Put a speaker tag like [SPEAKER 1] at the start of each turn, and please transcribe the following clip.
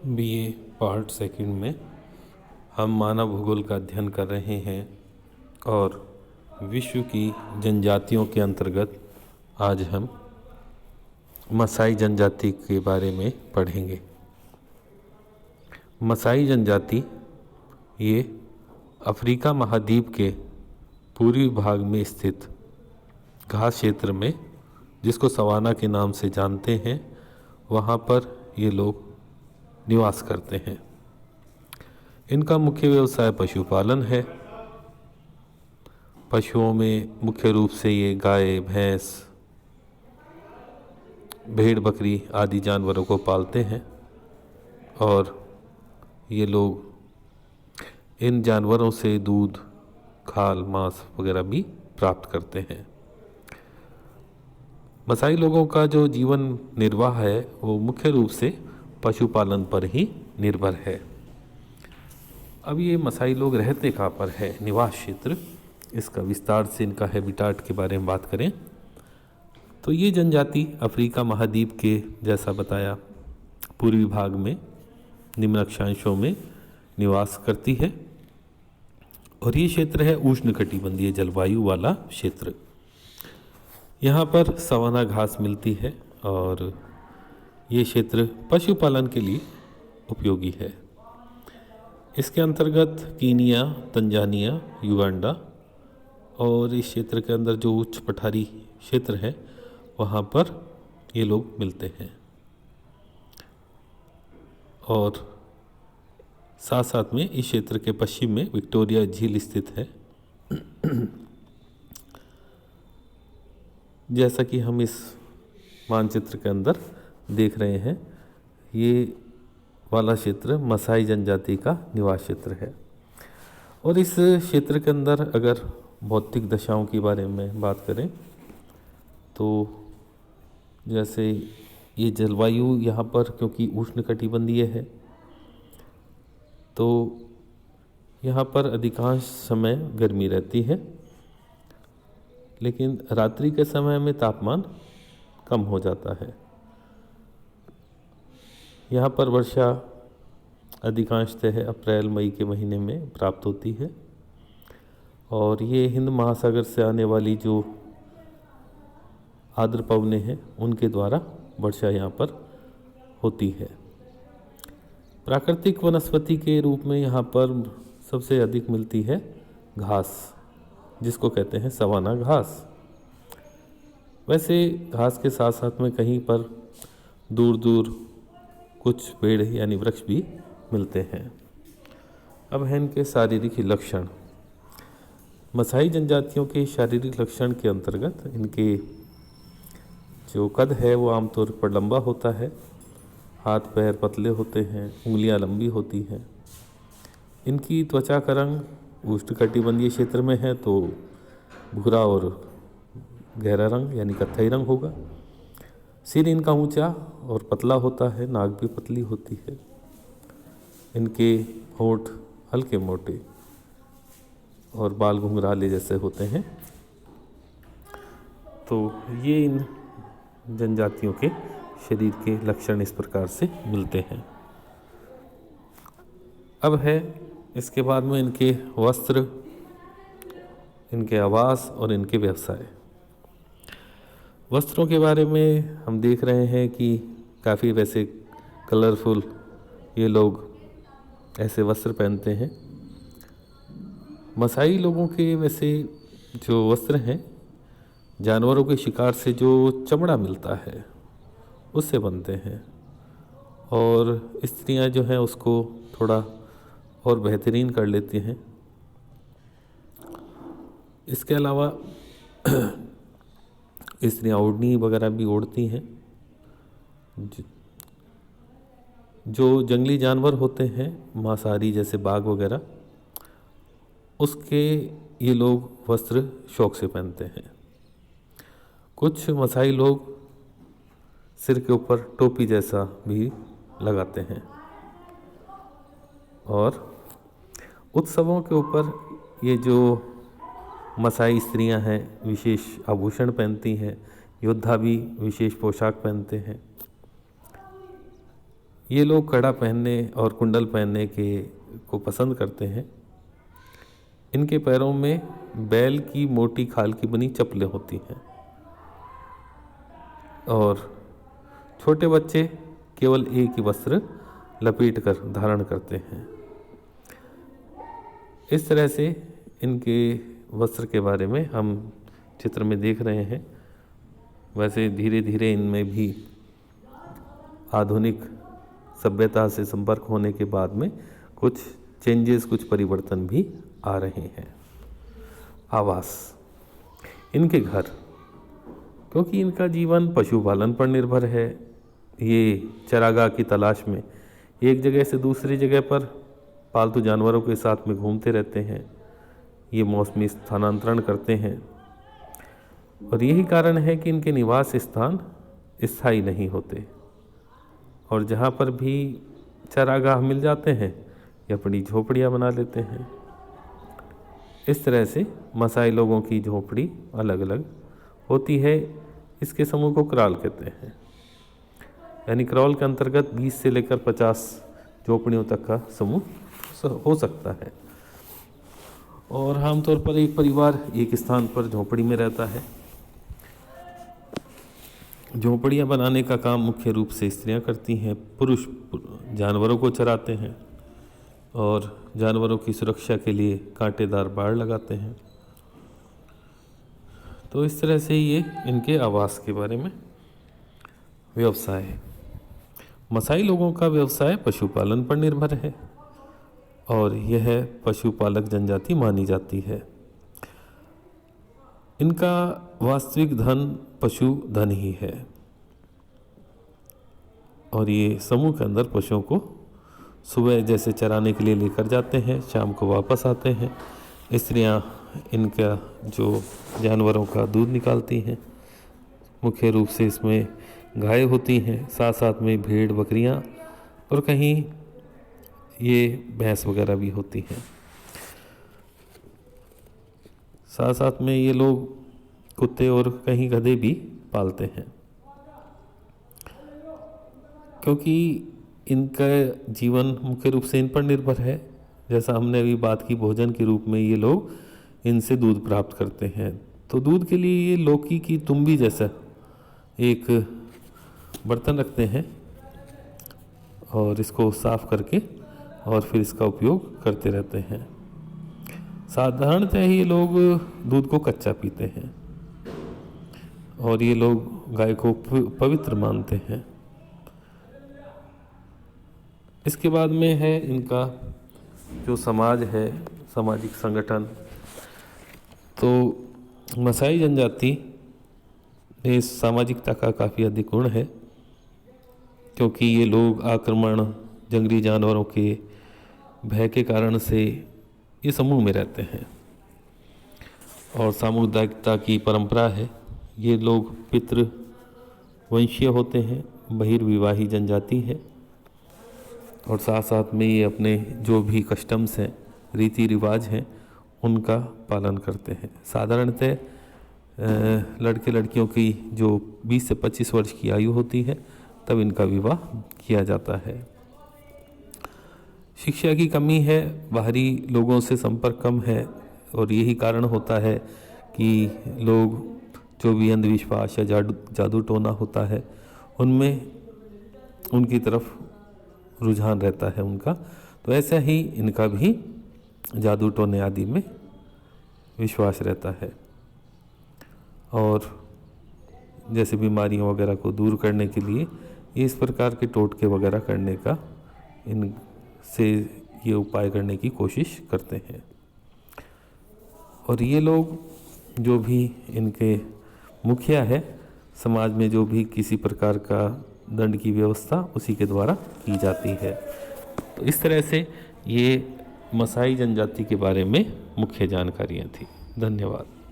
[SPEAKER 1] BA part second में हम मानव भूगोल का अध्ययन कर रहे हैं और विश्व की जनजातियों के अंतर्गत आज हम मसाई जनजाति के बारे में पढ़ेंगे। मसाई जनजाति ये अफ्रीका महाद्वीप के पूर्वी भाग में स्थित घास क्षेत्र में, जिसको सवाना के नाम से जानते हैं, वहाँ पर ये लोग निवास करते हैं। इनका मुख्य व्यवसाय पशुपालन है। पशुओं में मुख्य रूप से ये गाय, भैंस, भेड़, बकरी आदि जानवरों को पालते हैं और ये लोग इन जानवरों से दूध, खाल, मांस वगैरह भी प्राप्त करते हैं। मसाई लोगों का जो जीवन निर्वाह है वो मुख्य रूप से पशुपालन पर ही निर्भर है। अब ये मसाई लोग रहते कहाँ पर है, निवास क्षेत्र, इसका विस्तार से इनका हैबिटाट के बारे में बात करें तो ये जनजाति अफ्रीका महाद्वीप के, जैसा बताया, पूर्वी भाग में निम्न अक्षांशों में निवास करती है और ये क्षेत्र है उष्णकटिबंधीय जलवायु वाला क्षेत्र। यहाँ पर सवाना घास मिलती है और ये क्षेत्र पशुपालन के लिए उपयोगी है। इसके अंतर्गत कीनिया, तंजानिया, युगांडा और इस क्षेत्र के अंदर जो उच्च पठारी क्षेत्र है वहाँ पर ये लोग मिलते हैं और साथ साथ में इस क्षेत्र के पश्चिम में विक्टोरिया झील स्थित है। जैसा कि हम इस मानचित्र के अंदर देख रहे हैं, ये वाला क्षेत्र मसाई जनजाति का निवास क्षेत्र है। और इस क्षेत्र के अंदर अगर भौतिक दशाओं के बारे में बात करें तो जैसे ये जलवायु यहाँ पर क्योंकि उष्णकटिबंधीय है तो यहाँ पर अधिकांश समय गर्मी रहती है, लेकिन रात्रि के समय में तापमान कम हो जाता है। यहाँ पर वर्षा अधिकांशतः अप्रैल मई के महीने में प्राप्त होती है और ये हिंद महासागर से आने वाली जो आर्द्र पवनें हैं उनके द्वारा वर्षा यहाँ पर होती है। प्राकृतिक वनस्पति के रूप में यहाँ पर सबसे अधिक मिलती है घास, जिसको कहते हैं सवाना घास। वैसे घास के साथ साथ में कहीं पर दूर दूर कुछ पेड़ यानी वृक्ष भी मिलते हैं। अब है इनके शारीरिक लक्षण। मसाई जनजातियों के शारीरिक लक्षण के अंतर्गत इनके जो कद है वो आमतौर पर लंबा होता है, हाथ पैर पतले होते हैं, उंगलियां लंबी होती हैं। इनकी त्वचा का रंग उष्णकटिबंधीय क्षेत्र में है तो भूरा और गहरा रंग यानी कत्थई रंग होगा। सिर इनका ऊंचा और पतला होता है, नाक भी पतली होती है। इनके होंठ हल्के मोटे और बाल घुंघराले जैसे होते हैं। तो ये इन जनजातियों के शरीर के लक्षण इस प्रकार से मिलते हैं। अब है इसके बाद में इनके वस्त्र, इनके आवास और इनके व्यवसाय। वस्त्रों के बारे में हम देख रहे हैं कि काफ़ी वैसे कलरफुल ये लोग ऐसे वस्त्र पहनते हैं। मसाई लोगों के वैसे जो वस्त्र हैं जानवरों के शिकार से जो चमड़ा मिलता है उससे बनते हैं और स्त्रियां जो हैं उसको थोड़ा और बेहतरीन कर लेती हैं। इसके अलावा स्त्रियाँ ओढ़नी वगैरह भी ओढ़ती हैं। जो जंगली जानवर होते हैं मांसाहारी जैसे बाघ वगैरह, उसके ये लोग वस्त्र शौक से पहनते हैं। कुछ मसाई लोग सिर के ऊपर टोपी जैसा भी लगाते हैं और उत्सवों के ऊपर ये जो मसाई स्त्रियां हैं विशेष आभूषण पहनती हैं। योद्धा भी विशेष पोशाक पहनते हैं। ये लोग कड़ा पहनने और कुंडल पहनने को पसंद करते हैं। इनके पैरों में बैल की मोटी खाल की बनी चप्पलें होती हैं और छोटे बच्चे केवल एक ही वस्त्र लपेट कर धारण करते हैं। इस तरह से इनके वस्त्र के बारे में हम चित्र में देख रहे हैं। वैसे धीरे धीरे इनमें भी आधुनिक सभ्यता से संपर्क होने के बाद में कुछ चेंजेस, कुछ परिवर्तन भी आ रहे हैं। आवास, इनके घर, क्योंकि इनका जीवन पशुपालन पर निर्भर है। ये चरागाह की तलाश में एक जगह से दूसरी जगह पर पालतू जानवरों के साथ में घूमते रहते हैं। ये मौसमी स्थानांतरण करते हैं और यही कारण है कि इनके निवास स्थान स्थायी नहीं होते और जहाँ पर भी चरागाह मिल जाते हैं ये अपनी झोपड़ियाँ बना लेते हैं। इस तरह से मसाई लोगों की झोपड़ी अलग अलग होती है। इसके समूह को क्राल कहते हैं। यानी क्रॉल के अंतर्गत 20 से लेकर 50 झोपड़ियों तक का समूह हो सकता है और आमतौर पर एक परिवार एक स्थान पर झोपड़ी में रहता है। झोपड़ियाँ बनाने का काम मुख्य रूप से स्त्रियाँ करती हैं। पुरुष जानवरों को चराते हैं और जानवरों की सुरक्षा के लिए कांटेदार बाड़ लगाते हैं। तो इस तरह से ये इनके आवास के बारे में व्यवसाय है। मसाई लोगों का व्यवसाय पशुपालन पर निर्भर है और यह पशुपालक जनजाति मानी जाती है। इनका वास्तविक धन पशु धन ही है और ये समूह के अंदर पशुओं को सुबह जैसे चराने के लिए लेकर जाते हैं, शाम को वापस आते हैं। स्त्रियां इनका जो जानवरों का दूध निकालती हैं। मुख्य रूप से इसमें गाय होती हैं, साथ साथ में भेड़, बकरियां और कहीं ये भैंस वगैरह भी होती हैं। साथ साथ में ये लोग कुत्ते और कहीं गधे भी पालते हैं, क्योंकि इनका जीवन मुख्य रूप से इन पर निर्भर है। जैसा हमने अभी बात की, भोजन के रूप में ये लोग इनसे दूध प्राप्त करते हैं। तो दूध के लिए ये लौकी की तुम्बी जैसा एक बर्तन रखते हैं और इसको साफ करके और फिर इसका उपयोग करते रहते हैं। साधारणतः ये लोग दूध को कच्चा पीते हैं और ये लोग गाय को पवित्र मानते हैं। इसके बाद में है इनका जो समाज है, सामाजिक संगठन। तो मसाई जनजाति में सामाजिकता का काफ़ी अधिक गुण है, क्योंकि ये लोग आक्रमण, जंगली जानवरों के भय के कारण से ये समूह में रहते हैं और सामुदायिकता की परंपरा है। ये लोग पितृ वंशीय होते हैं, बहिर्विवाही जनजाति है और साथ साथ में ये अपने जो भी कस्टम्स हैं, रीति रिवाज हैं, उनका पालन करते हैं। साधारणतः लड़के लड़कियों की जो 20 से 25 वर्ष की आयु होती है तब इनका विवाह किया जाता है। शिक्षा की कमी है, बाहरी लोगों से संपर्क कम है और यही कारण होता है कि लोग जो भी अंधविश्वास या जादू टोना होता है उनमें उनकी तरफ रुझान रहता है उनका। तो ऐसा ही इनका भी जादू टोने आदि में विश्वास रहता है और जैसे बीमारियों वगैरह को दूर करने के लिए इस प्रकार के टोटके वगैरह करने का, इनसे ये उपाय करने की कोशिश करते हैं। और ये लोग जो भी इनके मुखिया है, समाज में जो भी किसी प्रकार का दंड की व्यवस्था उसी के द्वारा की जाती है। तो इस तरह से ये मसाई जनजाति के बारे में मुख्य जानकारियाँ थी। धन्यवाद।